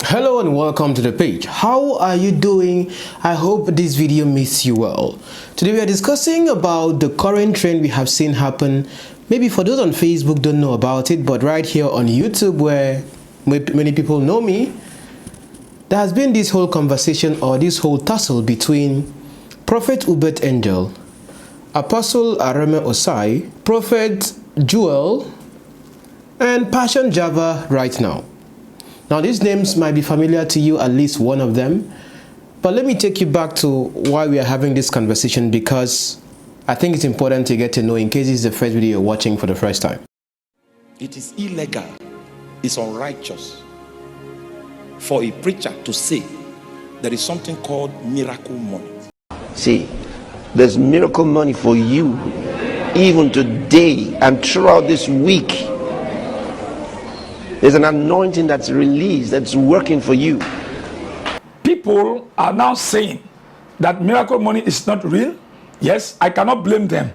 Hello and welcome to the page. How are you doing? I hope this video meets you well. Today we are discussing about the current trend we have seen happen. Maybe for those on Facebook don't know about it, but right here on YouTube where many people know me, there has been this whole conversation or this whole tussle between Prophet 𝐻𝐻𝐻𝐻, Apostle Arome Osayi, Prophet Jewel, and Passion Java right now. Now these names might be familiar to you, at least one of them, but let me take you back to why we are having this conversation, because I think it's important to get to know in case this is the first video you're watching for the first time. It is illegal, it's unrighteous for a preacher to say there is something called miracle money. See, there's miracle money for you even today and throughout this week. There's an anointing that's released, that's working for you. People are now saying that miracle money is not real. Yes, I cannot blame them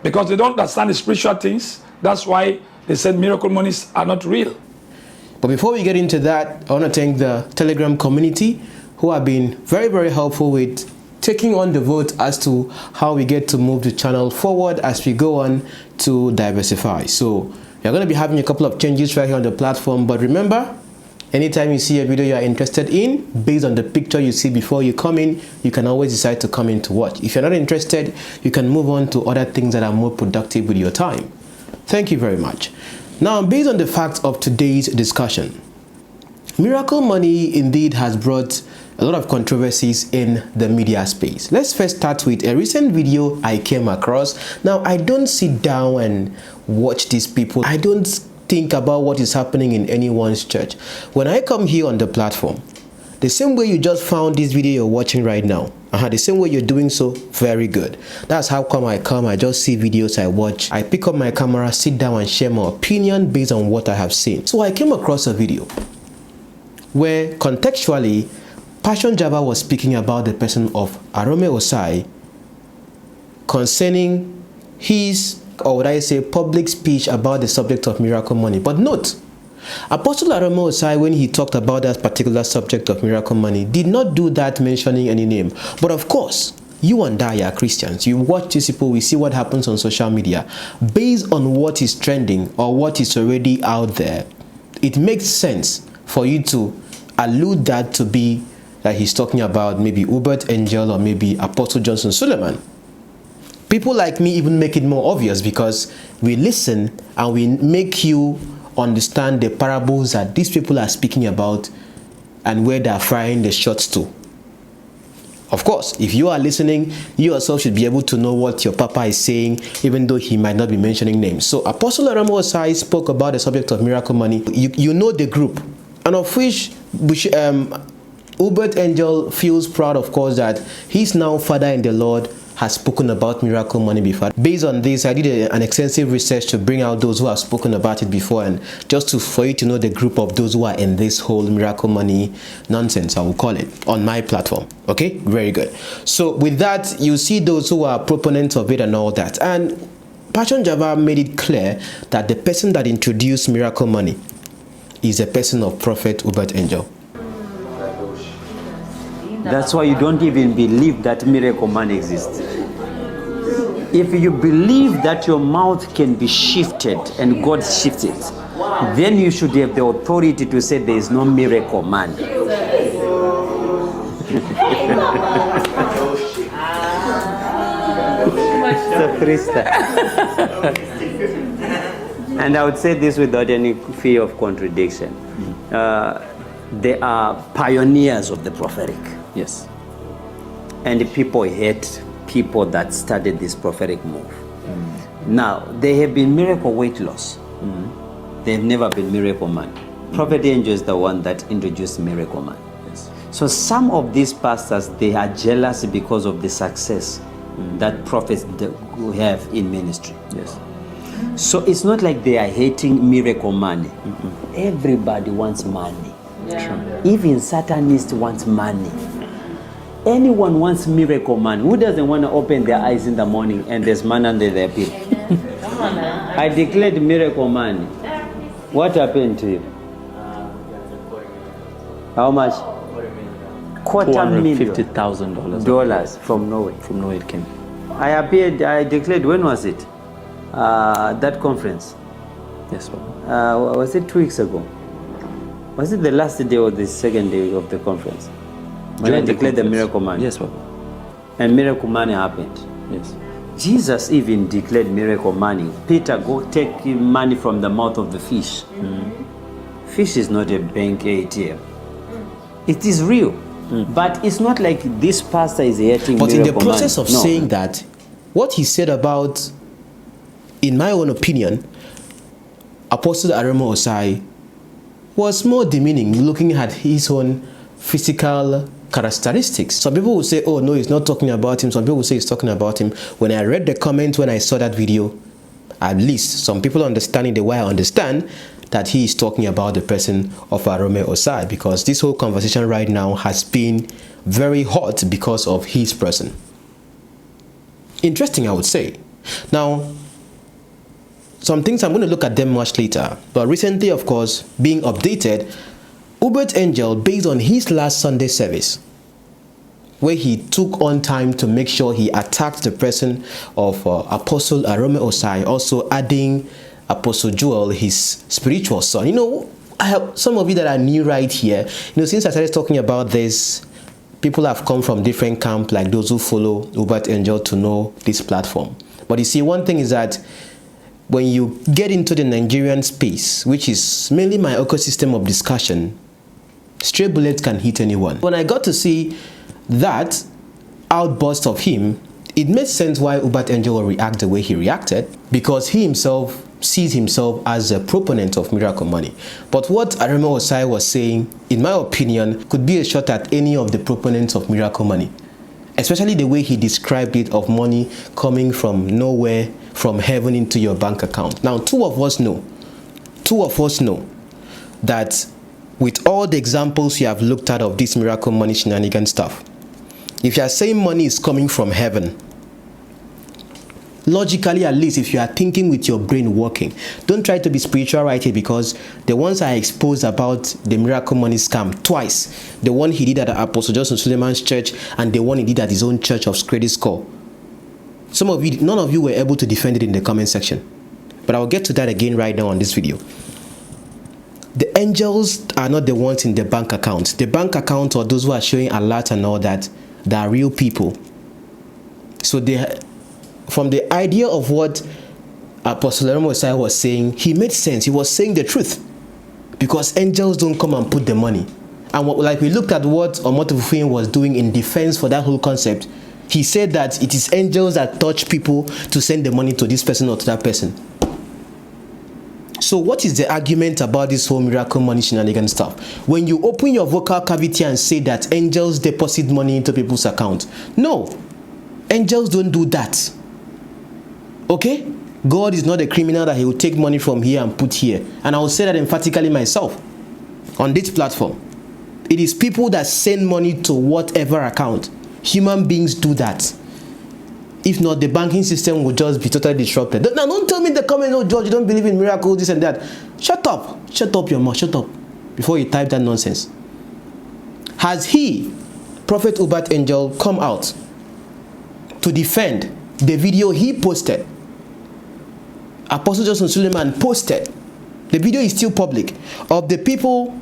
because they don't understand the spiritual things. That's why they said miracle monies are not real. But before we get into that, I want to thank the Telegram community who have been very, very helpful with taking on the vote as to how we get to move the channel forward as we go on to diversify. So we're going to be having a couple of changes right here on the platform, but remember, anytime you see a video you are interested in, based on the picture you see before you come in, you can always decide to come in to watch. If you're not interested, you can move on to other things that are more productive with your time. Thank you very much. Now, based on the facts of today's discussion, miracle money indeed has brought a lot of controversies in the media space. Let's first start with a recent video I came across. Now, I don't sit down and watch these people. I don't think about what is happening in anyone's church. When I come here on the platform, the same way you just found this video you're watching right now, the same way you're doing so, very good. That's how come I come, I just see videos, I watch, I pick up my camera, sit down and share my opinion based on what I have seen. So I came across a video where contextually, Passion Java was speaking about the person of Arome Osayi concerning his, or would I say, public speech about the subject of miracle money. But note, Apostle Arome Osayi, when he talked about that particular subject of miracle money, did not do that mentioning any name. But of course, you and I are Christians. You watch these people, we see what happens on social media. Based on what is trending or what is already out there, it makes sense for you to allude that to be that he's talking about maybe 𝐻𝐻𝐻𝐻 or maybe Apostle Johnson Suleiman. People like me even make it more obvious because we listen and we make you understand the parables that these people are speaking about and where they are firing the shots to. Of course, if you are listening, you yourself should be able to know what your papa is saying, even though he might not be mentioning names. So Apostle Arome Osayi spoke about the subject of miracle money. You know the group, and of which 𝐻𝐻𝐻𝐻 feels proud, of course, that he's now father in the Lord has spoken about miracle money before. Based on this, I did an extensive research to bring out those who have spoken about it before, and just for you to know the group of those who are in this whole miracle money nonsense, I will call it, on my platform. Okay, very good. So with that, you see those who are proponents of it and all that. And Passion Java made it clear that the person that introduced miracle money is a person of Prophet 𝐻𝐻𝐻𝐻. That's why you don't even believe that miracle man exists. If you believe that your mouth can be shifted and God shifts it, then you should have the authority to say there is no miracle man. And I would say this without any fear of contradiction. They are pioneers of the prophetic. Yes. And people hate people that started this prophetic move. Now, they have been miracle weight loss. They have never been miracle man. Prophet Angel is the one that introduced miracle man. Yes. So some of these pastors, they are jealous because of the success that prophets have in ministry. Yes. So it's not like they are hating miracle money. Everybody wants money. Yeah. Even Satanists want money. Anyone wants miracle money. Who doesn't want to open their eyes in the morning and there's man under their pillow? I declared miracle money. What happened to you? How much? $250,000 dollars from Norway. From Norway it came. I appeared, I declared, when was it? That conference. Yes, Papa. Was it 2 weeks ago? Was it the last day or the second day of the conference? When I declared the miracle money? Yes, Papa. And miracle money happened? Yes. Jesus even declared miracle money. Peter, go take money from the mouth of the fish. Fish is not a bank ATM. It is real. But it's not like this pastor is hating But miracle in the process money. of saying that, what he said about, in my own opinion, Apostle Arome Osayi was more demeaning, looking at his own physical characteristics. Some people will say, oh no, he's not talking about him. Some people will say he's talking about him. When I read the comments when I saw that video, at least some people understanding the way I understand that he is talking about the person of Arome Osayi, because this whole conversation right now has been very hot because of his person. Interesting, I would say. Now, some things I'm going to look at them much later, but recently, of course, being updated, 𝐻𝐵ERT, based on his last Sunday service, where he took on time to make sure he attacked the person of Apostle Arome Osayi, also adding Apostle Joel, his spiritual son. You know, I have some of you that are new right here. You know, since I started talking about this, people have come from different camps, like those who follow 𝐻𝐵ERT, to know this platform. But you see, one thing is that when you get into the Nigerian space, which is mainly my ecosystem of discussion, stray bullets can hit anyone. When I got to see that outburst of him, it made sense why 𝐻𝐵ERT will react the way he reacted, because he himself sees himself as a proponent of miracle money. But what Arome Osayi was saying, in my opinion, could be a shot at any of the proponents of miracle money, especially the way he described it, of money coming from nowhere, from heaven into your bank account. Now, two of us know that with all the examples you have looked at of this miracle money shenanigan stuff, if you are saying money is coming from heaven, logically, at least, if you are thinking with your brain working, don't try to be spiritual right here, because the ones I exposed about the miracle money scam twice, the one he did at Apostle Joseph Suleiman's church and the one he did at his own church of 𝐻𝐵ERT, some of you, none of you were able to defend it in the comment section, but I'll get to that again right now on this video. The angels are not the ones in the bank account. The bank account, or those who are showing alert and all that, they are real people. So they, from the idea of what Apostle Arome Osayi was saying, he made sense. He was saying the truth, because angels don't come and put the money. And like we looked at what 𝐻𝐵ERT was doing in defense for that whole concept, he said that it is angels that touch people to send the money to this person or to that person. So what is the argument about this whole miracle money shenanigan stuff? When you open your vocal cavity and say that angels deposit money into people's accounts, no, angels don't do that. Okay? God is not a criminal that he will take money from here and put here. And I will say that emphatically myself on this platform. It is people that send money to whatever account. Human beings do that. If not, the banking system will just be totally disrupted. Now, don't tell me in the comment, oh, George, you don't believe in miracles, this and that. Shut up. Shut up your mouth. Shut up before you type that nonsense. Has he, Prophet 𝐻𝐵ERT, come out to defend the video he posted? Apostle Joseph Suleiman posted. The video is still public, of the people,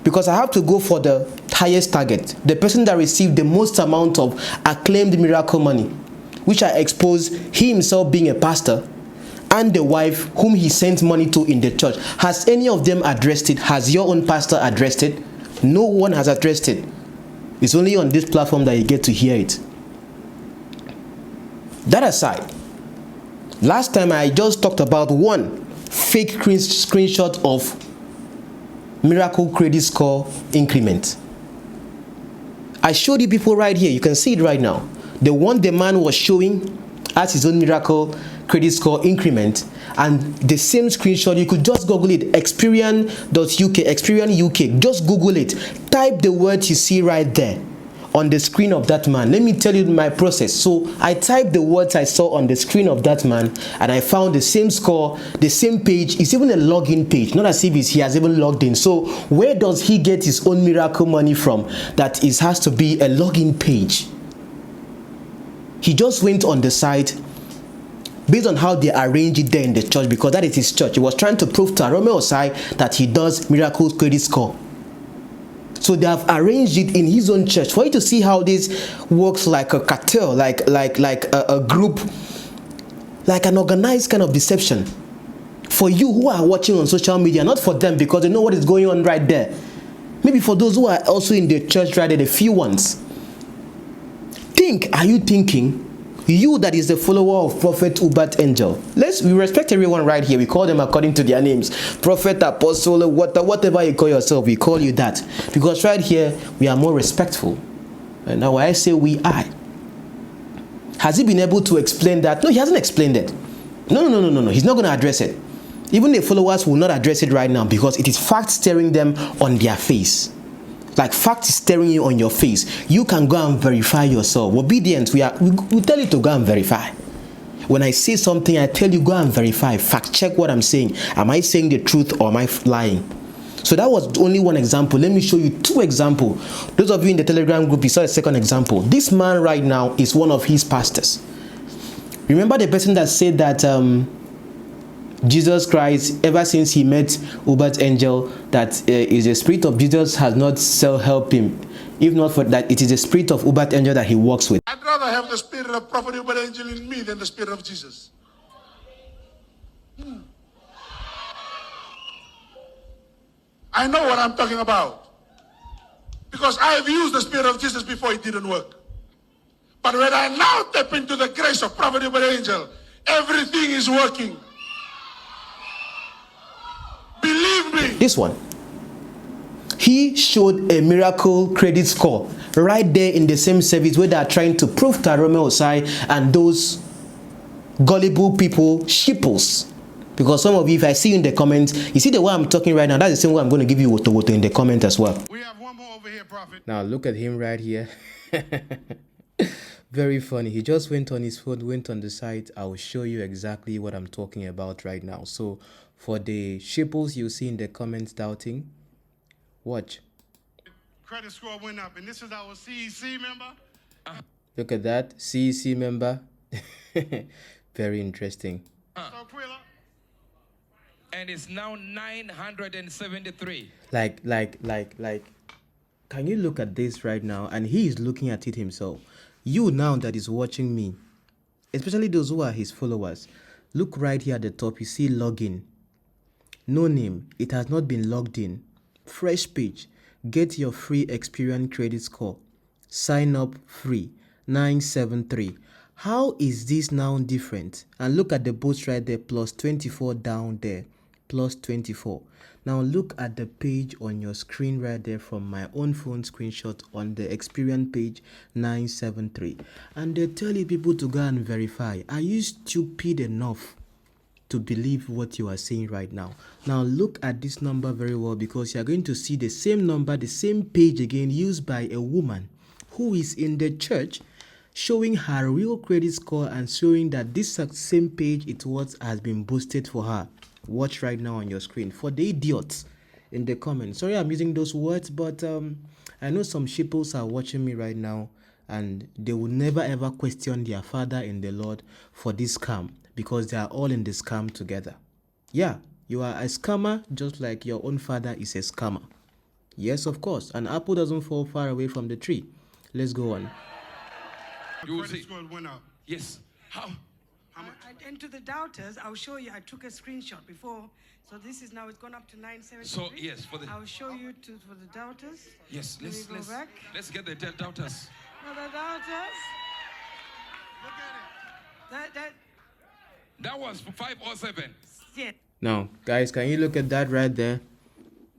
because I have to go for the highest target, the person that received the most amount of acclaimed miracle money, which I exposed, he himself being a pastor, and the wife whom he sent money to in the church. Has any of them addressed it? Has your own pastor addressed it? No one has addressed it. It's only on this platform that you get to hear it. That aside, last time I just talked about one fake screenshot of miracle credit score increment. I showed you people right here. You can see it right now. The one the man was showing as his own miracle credit score increment, and the same screenshot, you could just Google it, Experian.uk, Experian UK. Just Google it. Type the words you see right there. on the screen of that man. Let me tell you my process. So I typed the words I saw on the screen of that man, and I found the same score, the same page. It's even a login page, not as if he has even logged in. So where does he get his own miracle money from? That it has to be a login page. He just went on the site based on how they arrange it there in the church, because that is his church. He was trying to prove to Arome Osayi that he does miracles credit score. So they have arranged it in his own church for you to see how this works, like a cartel, like a group, like an organized kind of deception. For you who are watching on social media, not for them because they know what is going on right there. Maybe for those who are also in the church right there, the few ones. Are you thinking? You that is the follower of Prophet Hubert Angel. We respect everyone right here. We call them according to their names. Prophet, apostle, whatever you call yourself, we call you that. Because right here, we are more respectful. And now I say we are. Has he been able to explain that? No, he hasn't explained it. No. He's not going to address it. Even the followers will not address it right now because it is fact staring them on their face. Like fact is staring you on your face. You can go and verify yourself. Obedience, we tell you to go and verify. When I say something, I tell you go and verify. Fact check what I'm saying. Am I saying the truth or am I lying? So that was only one example. Let me show you two examples. Those of you in the Telegram group, you saw a second example. This man right now is one of his pastors. Remember the person that said that Jesus Christ, ever since he met Hubert Angel, that is the spirit of Jesus has not helped him. If not for that, it is the spirit of Hubert Angel that he works with. I'd rather have the spirit of Prophet Hubert Angel in me than the spirit of Jesus. I know what I'm talking about. Because I've used the spirit of Jesus before it didn't work. But when I now step into the grace of Prophet Hubert Angel, everything is working. Believe me. This one. He showed a miracle credit score right there in the same service where they are trying to prove to Arome Osayi and those gullible people shipples. Because some of you, if I see you in the comments, you see the way I'm talking right now, that's the same way I'm going to give you woto in the comment as well. We have one more over here, Prophet. Now look at him right here. Very funny. He just went on his phone, went on the site. I will show you exactly what I'm talking about right now. So for the shipples you see in the comments doubting, watch. Credit score went up, and this is our CEC member. Look at that, CEC member. Very interesting. And it's now 973. Like, can you look at this right now? And he is looking at it himself. You now that is watching me, especially those who are his followers, look right here at the top. You see login. No name. It has not been logged in. Fresh page. Get your free Experian credit score. Sign up free. 973. How is this now different? And look at the boost right there. Plus 24 down there. Plus 24. Now look at the page on your screen right there from my own phone screenshot on the Experian page 973. And they tell you people to go and verify. Are you stupid enough to believe what you are saying right now? Now look at this number very well, because you are going to see the same number, the same page again used by a woman who is in the church, showing her real credit score and showing that this same page is what has been boosted for her. Watch right now on your screen. For the idiots in the comments, sorry I'm using those words, but I know some shipples are watching me right now and they will never ever question their father in the Lord for this scam, because they are all in the scam together. Yeah, you are a scammer just like your own father is a scammer. Yes, of course. An apple doesn't fall far away from the tree. Let's go on. Your credit score went up. Yes. How? And to the doubters, I'll show you. I took a screenshot before, so this is now, it's gone up to 973. So yes, for the. I'll show you for the doubters. Yes, let's get the doubters. For the doubters. Look at it. That was 507. Yeah. Now, guys, can you look at that right there?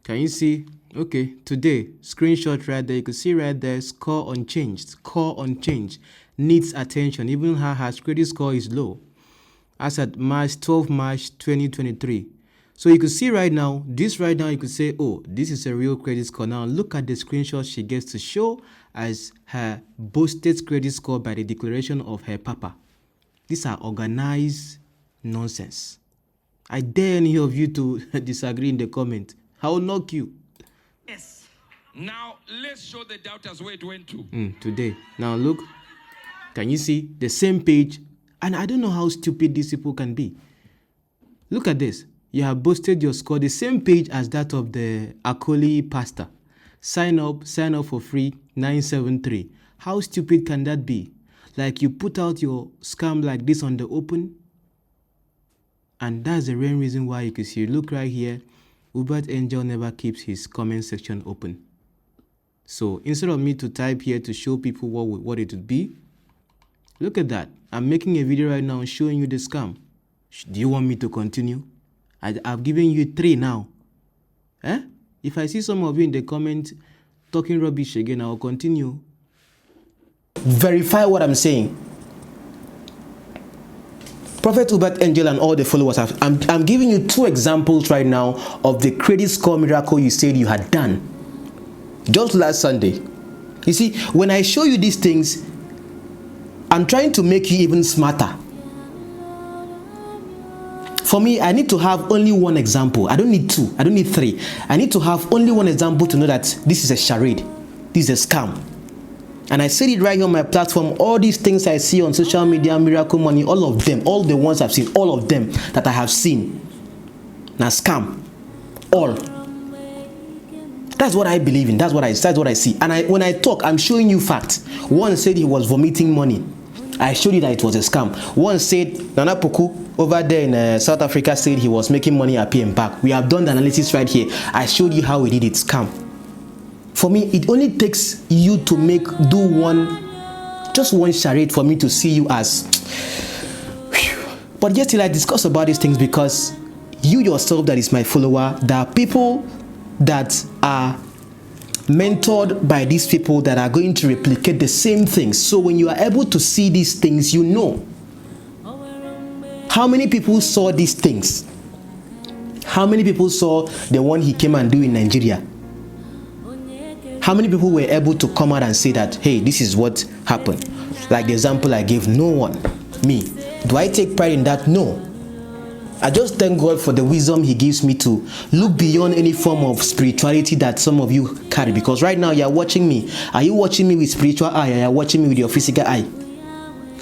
Can you see? Okay, today, screenshot right there. You can see right there, score unchanged. Score unchanged. Needs attention. Even her credit score is low. As at 12 March 2023. So you could see right now, you could say, oh, this is a real credit score. Now look at the screenshot she gets to show as her boosted credit score by the declaration of her papa. These are organized nonsense. I dare any of you to disagree in the comment. I will knock you. Yes. Now let's show the doubters where it went to. Today. Now look. Can you see the same page? And I don't know how stupid these people can be. Look at this. You have boosted your score, the same page as that of the Akoli pastor. Sign up for free, 973. How stupid can that be? Like you put out your scam like this on the open. And that's the main reason why you can see, look right here, UEBERT Angel never keeps his comment section open. So instead of me to type here to show people what it would be, look at that. I'm making a video right now showing you the scam. Do you want me to continue? I've given you 3 now. If I see some of you in the comment talking rubbish again, I'll continue. Verify what I'm saying. Prophet UEBERT Angel and all the followers, I'm giving you 2 examples right now of the credit score miracle you said you had done. Just last Sunday. You see, when I show you these things, I'm trying to make you even smarter. For me, I need to have only 1 example. I don't need 2. I don't need 3. I need to have only 1 example to know that this is a charade. This is a scam. And I said it right here on my platform. All these things I see on social media, miracle money, all of them, all the ones I've seen, all of them that I have seen, now scam. All. That's what I believe in. That's what I see. And when I talk, I'm showing you facts. One said he was vomiting money. I showed you that it was a scam. One said Nana Poku over there in South Africa said he was making money appear and back. We have done the analysis right here. I showed you how we did it. Scam. For me, it only takes you to do just one charade for me to see you as. But yet till I discuss about these things, because you yourself that is my follower, there are people that are mentored by these people that are going to replicate the same things. So when you are able to see these things, you know. How many people saw these things? How many people saw the one he came and do in Nigeria? How many people were able to come out and say that, hey, this is what happened? Like the example I gave, no one. Me. Do I take pride in that? No. I just thank God for the wisdom he gives me to look beyond any form of spirituality that some of you carry. Because right now you are watching me. Are you watching me with spiritual eye, or you are watching me with your physical eye?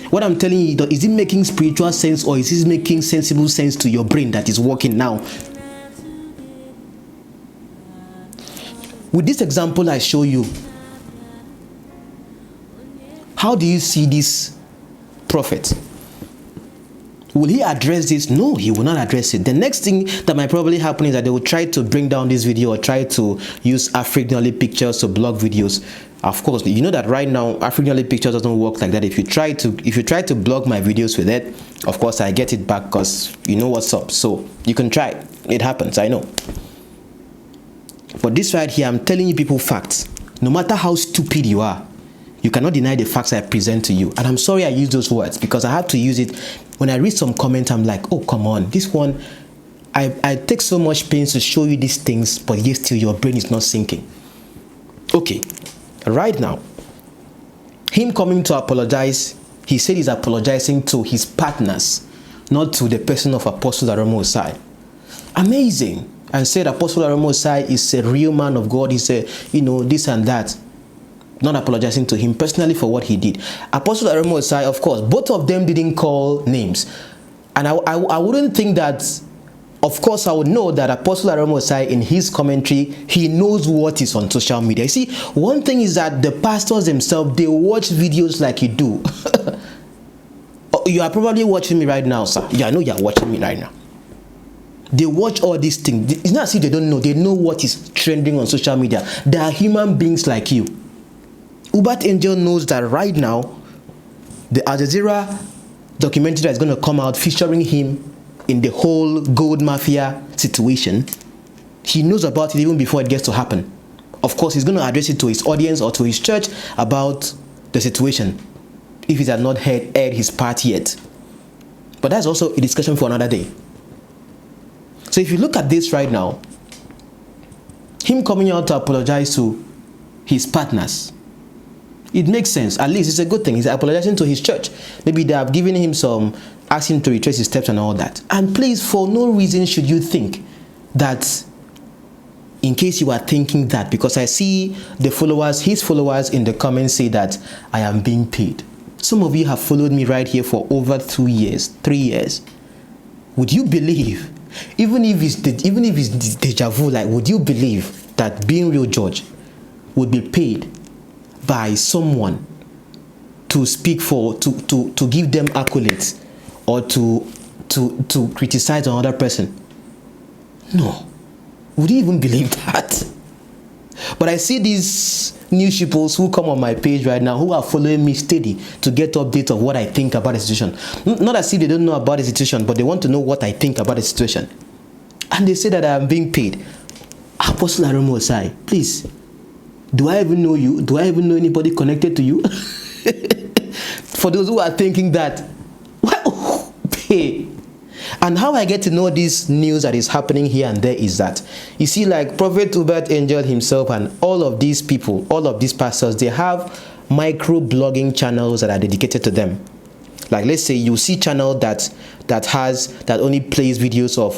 What I'm telling you, is it making spiritual sense, or is it making sensible sense to your brain that is working now? With this example I show you, how do you see this prophet? Will he address this? No, he will not address it. The next thing that might probably happen is that they will try to bring down this video or try to use African pictures to block videos. Of course, you know that right now African pictures doesn't work like that. If you try to block my videos with it, of course I get it back, because you know what's up. So you can try. It happens, I know. But this right here, I'm telling you people facts. No matter how stupid you are, you cannot deny the facts I present to you. And I'm sorry I use those words, because I have to use it. When I read some comment, I'm like, oh, come on. This one, I take so much pains to show you these things, but yet still your brain is not sinking. Okay, right now, him coming to apologize, he said he's apologizing to his partners, not to the person of Apostle Arome Osayi. Amazing. And said Apostle Arome Osayi is a real man of God. He's a, this and that. Not apologizing to him personally for what he did. Apostle Arome Osayi, of course, both of them didn't call names. And I wouldn't think that, of course, I would know that Apostle Arome Osayi, in his commentary, he knows what is on social media. You see, one thing is that the pastors themselves, they watch videos like you do. You are probably watching me right now, sir. Yeah, I know you are watching me right now. They watch all these things. It's not as if they don't know. They know what is trending on social media. They are human beings like you. UEBERT Angel knows that right now, the 𝐽𝐻𝐺 documentary that is going to come out featuring him in the whole gold mafia situation, he knows about it even before it gets to happen. Of course, he's going to address it to his audience or to his church about the situation, if he has not aired his part yet. But that's also a discussion for another day. So if you look at this right now, him coming out to apologize to his partners, it makes sense. At least it's a good thing. He's apologizing to his church. Maybe they have given him some, asked him to retrace his steps and all that. And please, for no reason should you think that, in case you are thinking that, because I see the followers, his followers in the comments say that I am being paid. Some of you have followed me right here for over 2 years, 3 years. Would you believe, even if it's deja vu, like, would you believe that Being Real George would be paid by someone to speak for, to give them accolades or to criticize another person? No. Would you even believe that? But I see these new sheeples who come on my page right now who are following me steady to get updates of what I think about the situation. Not as if they don't know about the situation, but they want to know what I think about the situation. And they say that I am being paid. Apostle Arome Osayi, please, do I even know you? Do I even know anybody connected to you? For those who are thinking that, well, pay. And how I get to know this news that is happening here and there is that, you see, like Prophet 𝐻𝐵𝚘𝚘𝚘 himself and all of these people, all of these pastors, they have micro blogging channels that are dedicated to them. Like, let's say you see channel that only plays videos of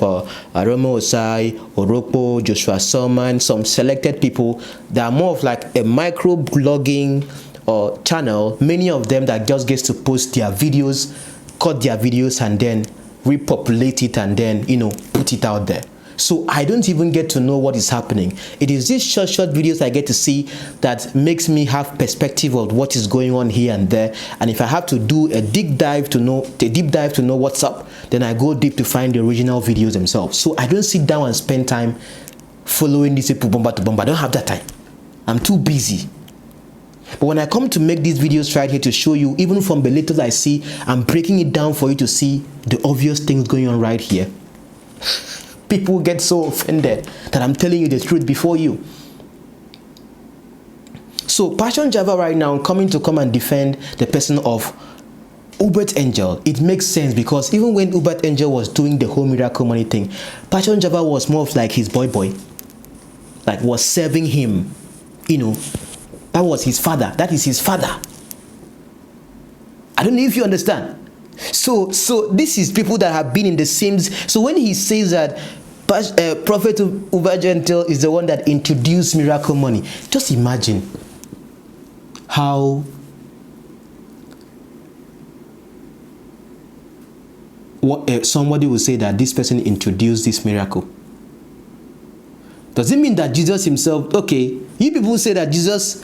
Arome Osayi, Orokpo, Joshua Selman, some selected people that are more of like a micro blogging channel. Many of them that just gets to post their videos, cut their videos, and then repopulate it and then, you know, put it out there. So I don't even get to know what is happening. It is these short videos I get to see that makes me have perspective of what is going on here and there. And if I have to do a deep dive to know what's up, then I go deep to find the original videos themselves. So I don't sit down and spend time following these people bomba to bomba. I don't have that time. I'm too busy. But when I come to make these videos right here to show you, even from the little I see, I'm breaking it down for you to see the obvious things going on right here. People get so offended that I'm telling you the truth before you. So Passion Java right now come and defend the person of 𝐻𝐵𝚘𝚘𝚘, it makes sense, because even when 𝐻𝐵𝚘𝚘𝚘 was doing the whole miracle money thing, Passion Java was more of like his boy, like was serving him, you know. That was his father. That is his father. I don't know if you understand. So this is people that have been in the same. So when he says that Prophet 𝐻𝐵𝚘𝚘𝚘𝚘 is the one that introduced miracle money, just imagine how somebody will say that this person introduced this miracle. Does it mean that Jesus himself, okay, you people say that Jesus,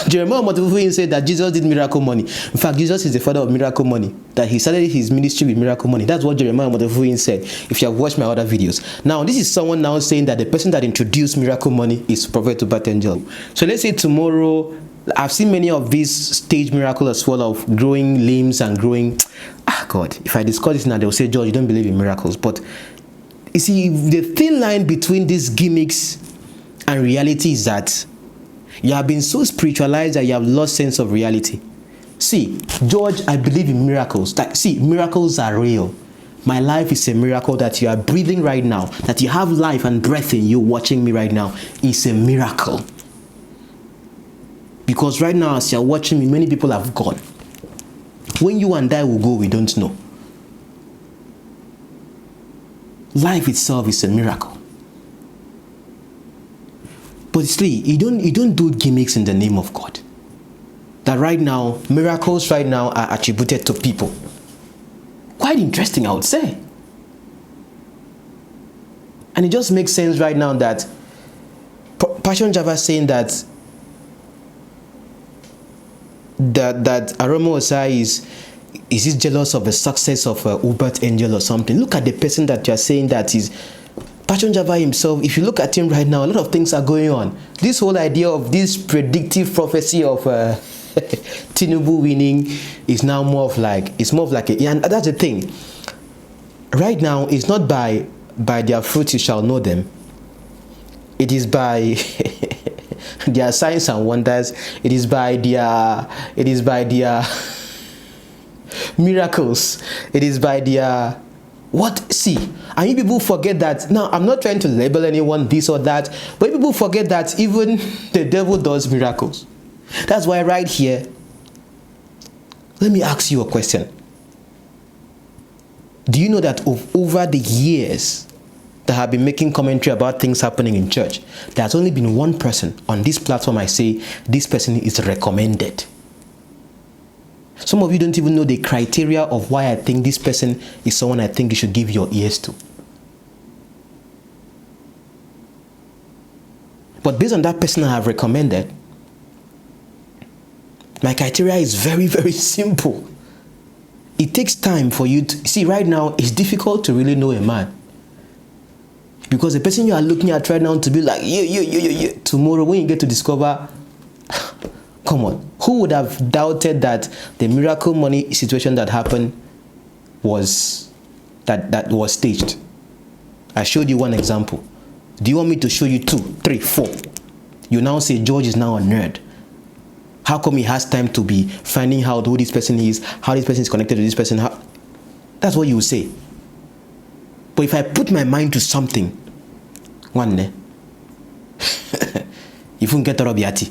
Jeremiah Omotofufuyin said that Jesus did miracle money. In fact, Jesus is the father of miracle money, that he started his ministry with miracle money. That's what Jeremiah Omotofufuyin said, if you have watched my other videos. Now, this is someone now saying that the person that introduced miracle money is Prophet 𝐻𝐵𝚘𝚘𝚘𝚘. So let's say tomorrow, I've seen many of these stage miracles as well, of growing limbs and growing. God, if I discuss this now, they'll say, George, you don't believe in miracles. But you see, the thin line between these gimmicks and reality is that you have been so spiritualized that you have lost sense of reality. See, George, I believe in miracles. Like, see, miracles are real. My life is a miracle. That you are breathing right now, that you have life and breath in you watching me right now, is a miracle. Because right now, as you're watching me, many people have gone. When you and I will go, we don't know. Life itself is a miracle. But see, you don't do gimmicks in the name of God. That right now, miracles right now are attributed to people. Quite interesting, I would say. And it just makes sense right now that Passion Java saying that Arome Osayi is he jealous of the success of 𝐻𝐵𝚘𝚘𝚘𝚘 or something? Look at the person that you are saying that is Passion Java himself. If you look at him right now, a lot of things are going on. This whole idea of this predictive prophecy of Tinubu winning is now more of like, it's more of like a, and that's the thing. Right now, it's not by their fruits you shall know them. It is by their signs and wonders. It is by their miracles. It is by their What? See, and you people forget that. Now, I'm not trying to label anyone this or that, but people forget that even the devil does miracles. That's why right here, let me ask you a question. Do you know that over the years that have been making commentary about things happening in church, there's only been one person on this platform I say, this person is recommended. Some of you don't even know the criteria of why I think this person is someone I think you should give your ears to. But based on that person I have recommended, my criteria is very, very simple. It takes time for you to see. Right now, it's difficult to really know a man, because the person you are looking at right now to be like, yeah. Tomorrow, when you get to discover, come on, who would have doubted that the miracle money situation that happened was that was staged? I showed you one example. Do you want me to show you 2, 3, 4? You now say George is now a nerd. How come he has time to be finding out who this person is, how this person is connected to this person? That's what you will say. But if I put my mind to something, one day, you won't get Elijah.